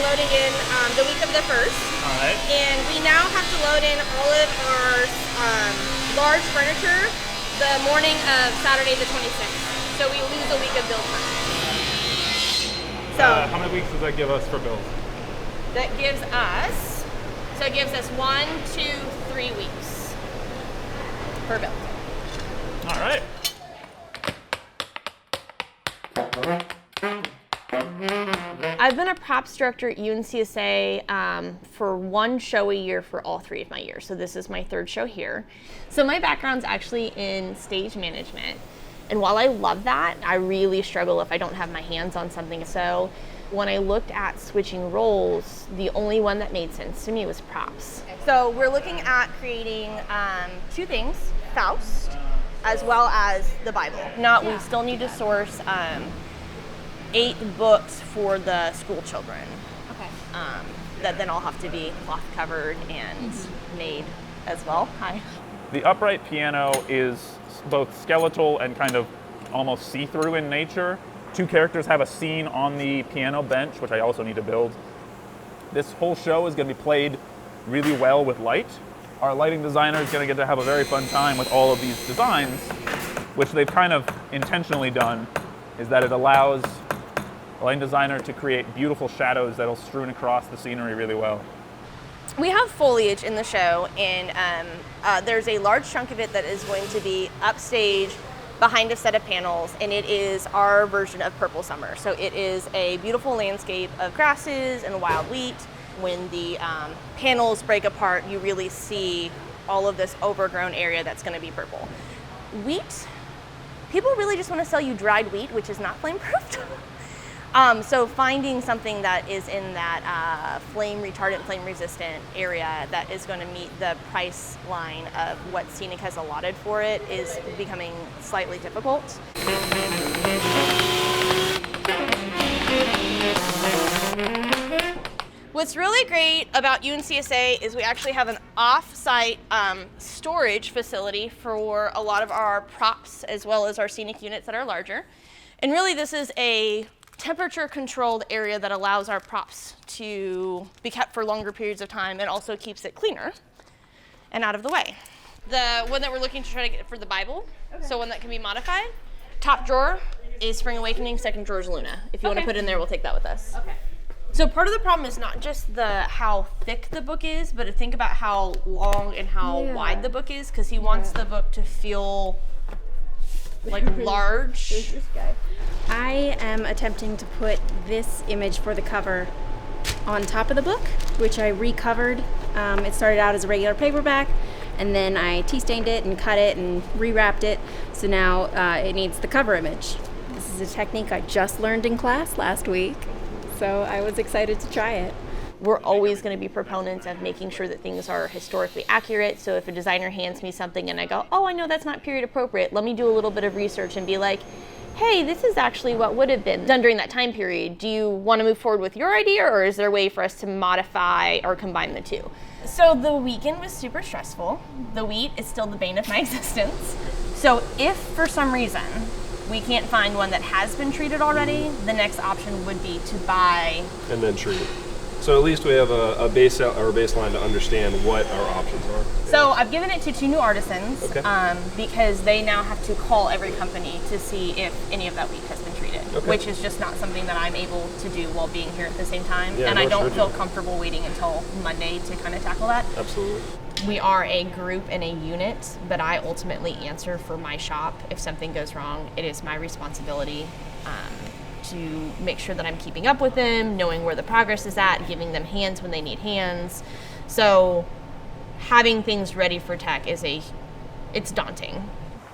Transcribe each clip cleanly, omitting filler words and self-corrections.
loading in the week of the 1st. All right. And we now have to load in all of our large furniture the morning of Saturday the 26th. So we lose a week of build time. So how many weeks does that give us for build? that gives us, so it gives us 1, 2, 3 weeks per build. All right. I've been a props director at UNCSA for one show a year for all 3 of my years. So this is my 3rd show here. So my background's actually in stage management. And while I love that, I really struggle if I don't have my hands on something. So when I looked at switching roles, the only one that made sense to me was props. So we're looking at creating 2 things, Faust, as well as the Bible. We still need to source 8 books for the school children. Okay. That then all have to be cloth covered and made as well. Hi. The upright piano is both skeletal and kind of almost see-through in nature. 2 characters have a scene on the piano bench, which I also need to build. This whole show is going to be played really well with light. Our lighting designer is going to get to have a very fun time with all of these designs, which they've kind of intentionally done, is that it allows a lighting designer to create beautiful shadows that'll strewn across the scenery really well. We have foliage in the show, and there's a large chunk of it that is going to be upstage behind a set of panels, and it is our version of Purple Summer. So it is a beautiful landscape of grasses and wild wheat. When the panels break apart, you really see all of this overgrown area that's going to be purple. Wheat, people really just want to sell you dried wheat, which is not flame-proofed. So finding something that is in that flame retardant, flame resistant area that is going to meet the price line of what Scenic has allotted for it is becoming slightly difficult. What's really great about UNCSA is we actually have an off-site storage facility for a lot of our props as well as our scenic units that are larger. And really this is a temperature-controlled area that allows our props to be kept for longer periods of time and also keeps it cleaner and out of the way. The one that we're looking to try to get for the Bible, so one that can be modified. Top drawer is Spring Awakening, second drawer is Luna. If you want to put it in there, we'll take that with us. Okay. So part of the problem is not just how thick the book is, but to think about how long and how wide the book is, because he wants the book to feel like large. There's this guy. I am attempting to put this image for the cover on top of the book, which I recovered. It started out as a regular paperback, and then I tea-stained it and cut it and rewrapped it, so now it needs the cover image. This is a technique I just learned in class last week, so I was excited to try it. We're always going to be proponents of making sure that things are historically accurate. So if a designer hands me something and I go, oh, I know that's not period appropriate, let me do a little bit of research and be like, hey, this is actually what would have been done during that time period. Do you want to move forward with your idea, or is there a way for us to modify or combine the two? So the weekend was super stressful. The wheat is still the bane of my existence. So if for some reason we can't find one that has been treated already, the next option would be to buy and then treat. So at least we have a baseline to understand what our options are. So I've given it to 2 new artisans, Okay. Because they now have to call every company to see if any of that wheat has been treated, Okay. which is just not something that I'm able to do while being here at the same time. Yeah, and no, I don't sure, feel yeah. comfortable waiting until Monday to kind of tackle that. Absolutely. We are a group and a unit, but I ultimately answer for my shop. If something goes wrong, it is my responsibility to make sure that I'm keeping up with them, knowing where the progress is at, giving them hands when they need hands. So having things ready for tech it's daunting.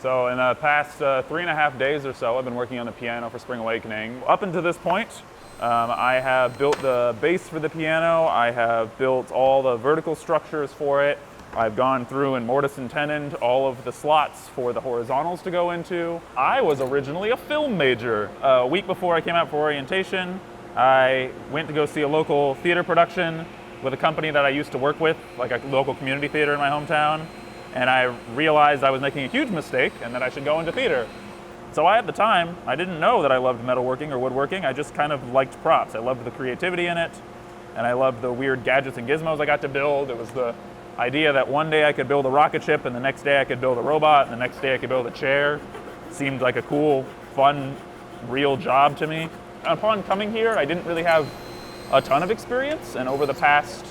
So in the past 3.5 days or so, I've been working on the piano for Spring Awakening. Up until this point, I have built the base for the piano. I have built all the vertical structures for it. I've gone through and mortise and tenoned all of the slots for the horizontals to go into. I was originally a film major. A week before I came out for orientation, I went to go see a local theater production with a company that I used to work with, like a local community theater in my hometown. And I realized I was making a huge mistake and that I should go into theater. So at the time, I didn't know that I loved metalworking or woodworking. I just kind of liked props. I loved the creativity in it. and I loved the weird gadgets and gizmos I got to build. It was the idea that one day I could build a rocket ship, and the next day I could build a robot, and the next day I could build a chair. Seemed like a cool, fun, real job to me. Upon coming here, I didn't really have a ton of experience, and over the past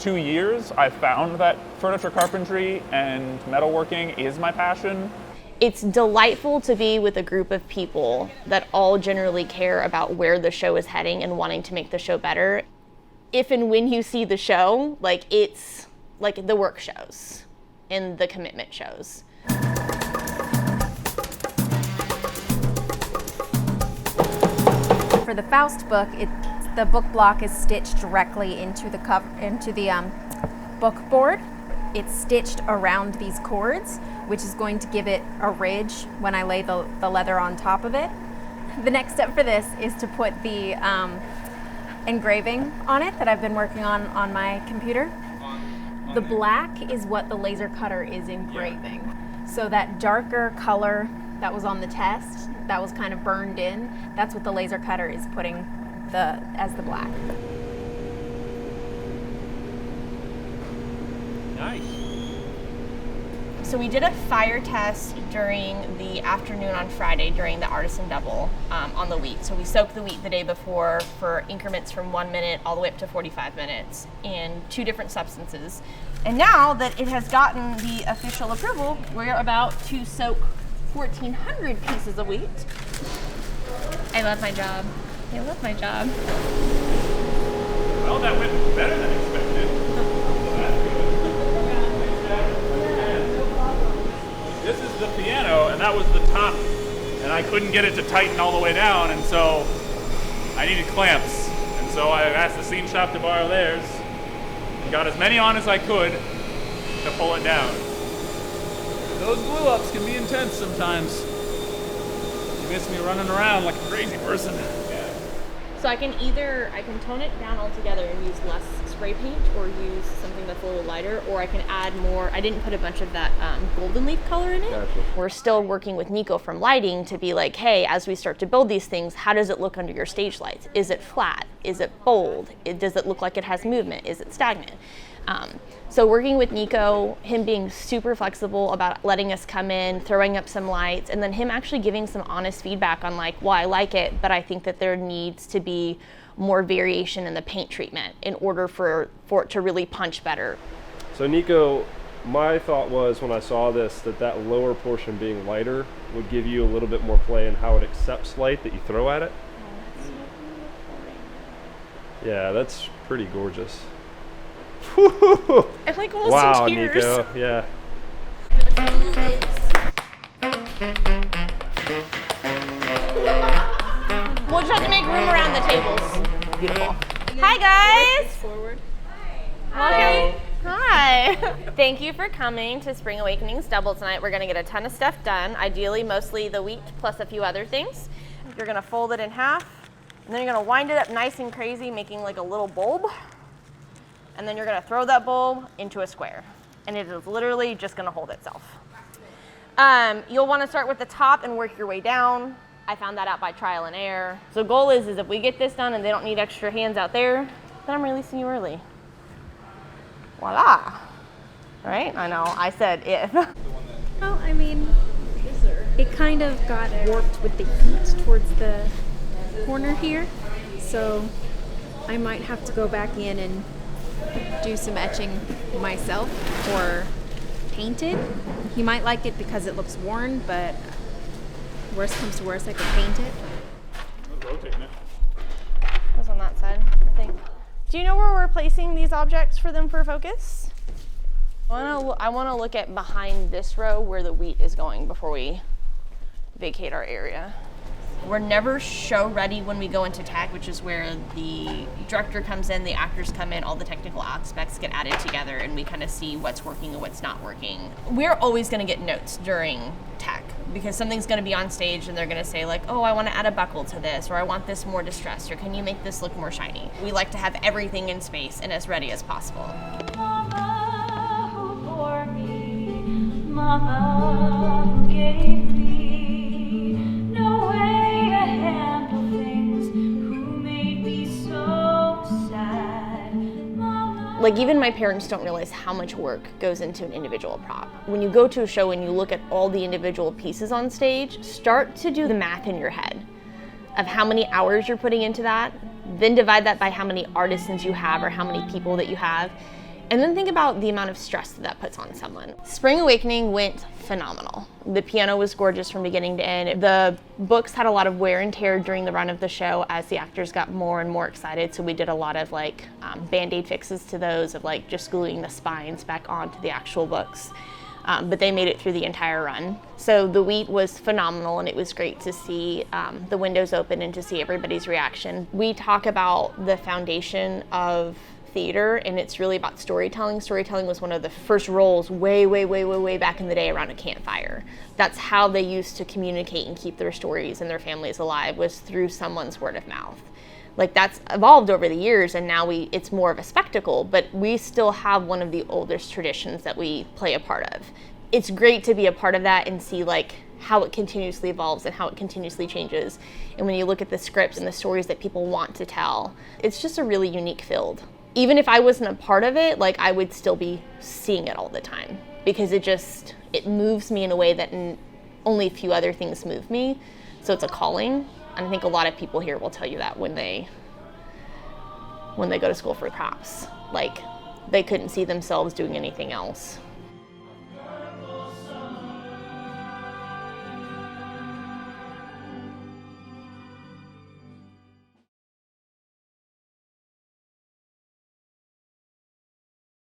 2 years, I've found that furniture carpentry and metalworking is my passion. It's delightful to be with a group of people that all generally care about where the show is heading and wanting to make the show better. If and when you see the show, like, it's like the work shows and the commitment shows. For the Faust book, the book block is stitched directly into the book board. It's stitched around these cords, which is going to give it a ridge when I lay the leather on top of it. The next step for this is to put the engraving on it that I've been working on my computer. The black is what the laser cutter is engraving. So that darker color that was on the test, that was kind of burned in, that's what the laser cutter is putting as the black. Nice. So we did a fire test during the afternoon on Friday during the artisan double on the wheat. So we soaked the wheat the day before for increments from 1 minute all the way up to 45 minutes in 2 different substances. And now that it has gotten the official approval, we're about to soak 1,400 pieces of wheat. I love my job. I love my job. Well, that went better than expected. This is the piano, and that was the top, and I couldn't get it to tighten all the way down, and so I needed clamps. And so I asked the scene shop to borrow theirs, and got as many on as I could to pull it down. Those glue ups can be intense sometimes. You miss me running around like a crazy person. So I can tone it down altogether and use less spray paint or use something that's a little lighter, or I can add more. I didn't put a bunch of that golden leaf color in it. Gotcha. We're still working with Nico from lighting to be like, hey, as we start to build these things, how does it look under your stage lights? Is it flat? Is it bold? Does it look like it has movement? Is it stagnant? So working with Nico, him being super flexible about letting us come in, throwing up some lights, and then him actually giving some honest feedback on like, well, I like it, but I think that there needs to be more variation in the paint treatment in order for it to really punch better. So Nico, my thought was when I saw this that lower portion being lighter would give you a little bit more play in how it accepts light that you throw at it. Yeah, that's pretty gorgeous. I like almost Wow, in tears. Nico, yeah. We'll just have to make room around the tables. Beautiful. Hi guys. Forward. Hi. Hi. Thank you for coming to Spring Awakenings Double tonight. We're gonna get a ton of stuff done. Ideally, mostly the wheat plus a few other things. You're gonna fold it in half, and then you're gonna wind it up nice and crazy, making like a little bulb. And then you're gonna throw that bulb into a square. And it is literally just gonna hold itself. You'll wanna start with the top and work your way down. I found that out by trial and error. So the goal is if we get this done and they don't need extra hands out there, then I'm releasing you early. Voila. Right? I know, I said if. Well, I mean, it kind of got warped with the heat towards the corner here, so I might have to go back in and do some etching myself or paint it. He might like it because it looks worn, but worst comes to worst, I could paint it. Rotating it. It was on that side, I think. Do you know where we're placing these objects for them for focus? I want to look at behind this row where the wheat is going before we vacate our area. We're never show ready when we go into tech, which is where the director comes in, the actors come in, all the technical aspects get added together, and we kind of see what's working and what's not working. We're always going to get notes during tech because something's going to be on stage and they're going to say like, oh, I want to add a buckle to this, or I want this more distressed, or can you make this look more shiny? We like to have everything in space and as ready as possible. Mama who bore me, Mama who gave me no way to handle things, who made me so sad. Like, even my parents don't realize how much work goes into an individual prop. When you go to a show and you look at all the individual pieces on stage, start to do the math in your head of how many hours you're putting into that, then divide that by how many artisans you have or how many people that you have, and then think about the amount of stress that puts on someone. Spring Awakening went phenomenal. The piano was gorgeous from beginning to end. The books had a lot of wear and tear during the run of the show as the actors got more and more excited, so we did a lot of like Band-Aid fixes to those, of like just gluing the spines back onto the actual books. But they made it through the entire run. So the wheat was phenomenal, and it was great to see the windows open and to see everybody's reaction. We talk about the foundation of theater, and it's really about storytelling. Storytelling was one of the first roles way back in the day around a campfire. That's how they used to communicate and keep their stories and their families alive, was through someone's word of mouth. Like, that's evolved over the years, and now it's more of a spectacle, but we still have one of the oldest traditions that we play a part of. It's great to be a part of that and see like how it continuously evolves and how it continuously changes. And when you look at the scripts and the stories that people want to tell, it's just a really unique field. Even if I wasn't a part of it, like, I would still be seeing it all the time, because it moves me in a way that only a few other things move me. So it's a calling. And I think a lot of people here will tell you that when they go to school for props. Like, they couldn't see themselves doing anything else.